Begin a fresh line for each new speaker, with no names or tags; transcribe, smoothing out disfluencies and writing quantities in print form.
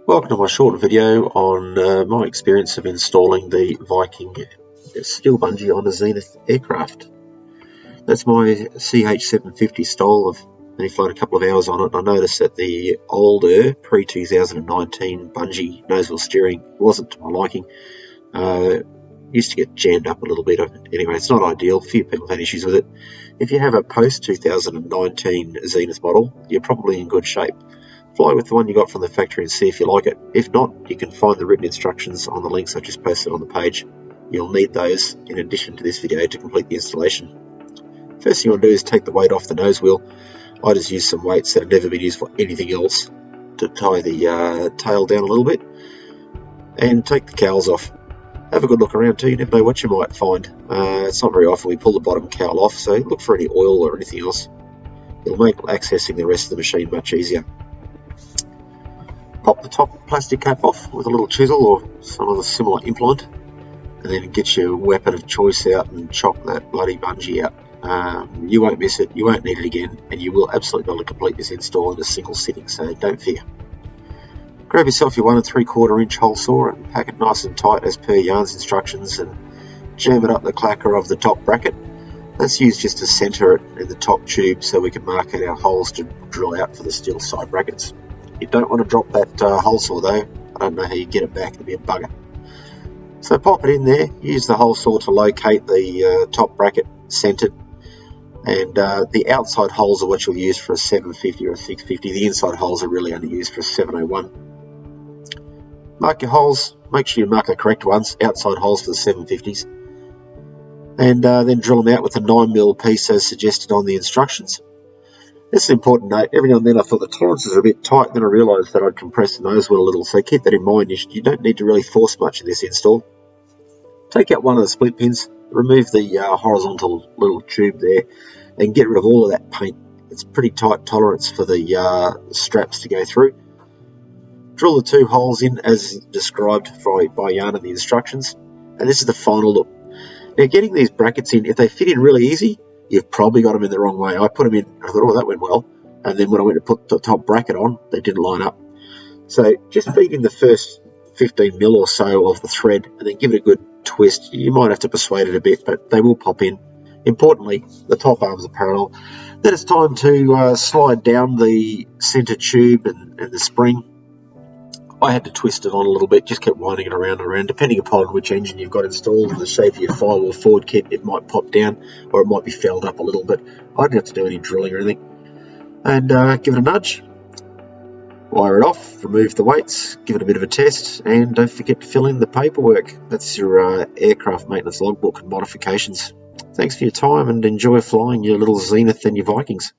Welcome to my short video on my experience of installing the Viking Steel Bungee on a Zenith aircraft. That's my CH750 style. I've only flown a couple of hours on it. I noticed that the older pre-2019 bungee nosewheel steering wasn't to my liking. Used to get jammed up a little bit. Anyway, it's not ideal. A few people have had issues with it. If you have a post-2019 Zenith model, you're probably in good shape. Fly with the one you got from the factory and see if you like it. If not, you can find the written instructions on the links I just posted on the page. You'll need those in addition to this video to complete the installation. First thing you want to do is take the weight off the nose wheel. I just used some weights that have never been used for anything else to tie the tail down a little bit, and take the cowls off. Have a good look around too, you never know what you might find. It's not very often we pull the bottom cowl off, so look for any oil or anything else. It'll make accessing the rest of the machine much easier. Pop the top plastic cap off with a little chisel or some other similar implement, and then get your weapon of choice out and chop that bloody bungee out. You won't miss it, you won't need it again, and you will absolutely be able to complete this install in a single sitting, so don't fear. Grab yourself your 1 3/4 inch hole saw and pack it nice and tight as per yarn's instructions, and jam it up the clacker of the top bracket. That's used just to centre it in the top tube so we can mark out our holes to drill out for the steel side brackets. You don't want to drop that hole saw though. I don't know how you get it back, it'll be a bugger. So pop it in there, use the hole saw to locate the top bracket centered, and the outside holes are what you'll use for a 750 or a 650. The inside holes are really only used for a 701. Mark your holes, make sure you mark the correct ones, outside holes for the 750s, and then drill them out with a 9mm piece as suggested on the instructions. This is an important note. Every now and then I thought the tolerances are a bit tight, then I realised that I'd compressed the nose wheel a little, so keep that in mind. You don't need to really force much in this install. Take out one of the split pins, remove the horizontal little tube there, and get rid of all of that paint. It's pretty tight tolerance for the straps to go through. Drill the 2 holes in as described by yarn in the instructions, and this is the final look. Now, getting these brackets in, if they fit in really easy, you've probably got them in the wrong way. I put them in, I thought, oh, that went well. And then when I went to put the top bracket on, they didn't line up. So just feed in the first 15mm or so of the thread and then give it a good twist. You might have to persuade it a bit, but they will pop in. Importantly, the top arms are parallel. Then it's time to slide down the center tube and the spring. I had to twist it on a little bit, just kept winding it around and around. Depending upon which engine you've got installed and the shape of your firewall forward kit, it might pop down or it might be felled up a little bit. I didn't have to do any drilling or anything. And give it a nudge, wire it off, remove the weights, give it a bit of a test, and don't forget to fill in the paperwork. That's your aircraft maintenance logbook and modifications. Thanks for your time and enjoy flying your little Zenith and your Vikings.